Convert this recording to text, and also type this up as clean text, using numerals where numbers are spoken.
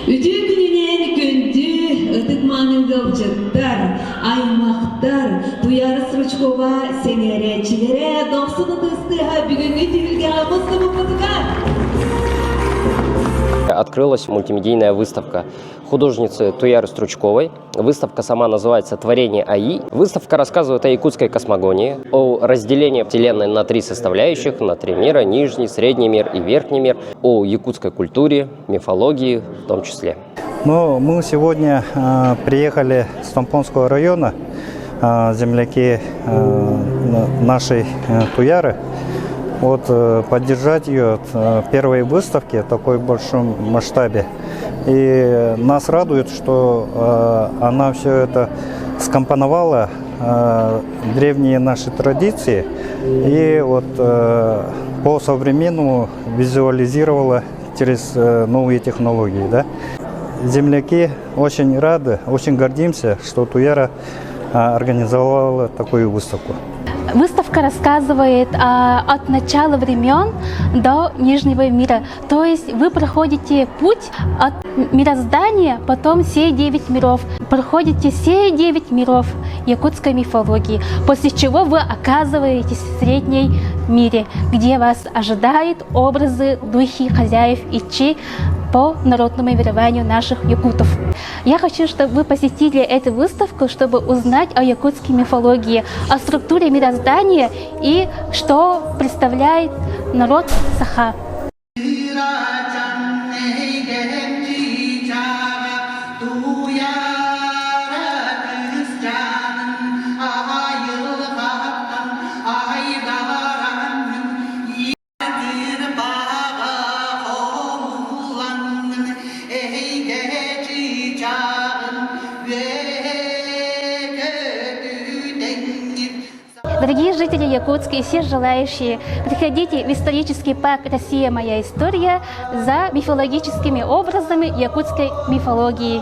Үтü gününen köndü, ıtıkmanı gılcıttар, aymaqtar, Tuyar Сручкова сеңеречилere, домсыны тыстыға бүгінгі тегілге амысты бұпытыға. Открылась мультимедийная выставка художницы Туяры Стручковой. Выставка сама называется «Творение АИ». Выставка рассказывает о якутской космогонии, о разделении Вселенной на три составляющих, на три мира – нижний, средний мир и верхний мир, о якутской культуре, мифологии в том числе. Ну, мы сегодня приехали с Томпонского района, земляки нашей Туяры, поддержать ее от первой выставки в такой большом масштабе. И нас радует, что она все это скомпоновала, древние наши традиции, и по-современному визуализировала через новые технологии. Да? Земляки очень рады, очень гордимся, что Туяра организовала такую выставку. Выставка рассказывает от начала времен до Нижнего мира. То есть вы проходите путь от мироздания, потом все 9 миров. Проходите все 9 миров якутской мифологии, после чего вы оказываетесь в среднем мире, где вас ожидают образы, духи, хозяев и чи по народному верованию наших якутов. Я хочу, чтобы вы посетили эту выставку, чтобы узнать о якутской мифологии, о структуре мироздания и что представляет народ Саха. Дорогие жители Якутска и все желающие, приходите в исторический парк «Россия. Моя история» за мифологическими образами якутской мифологии.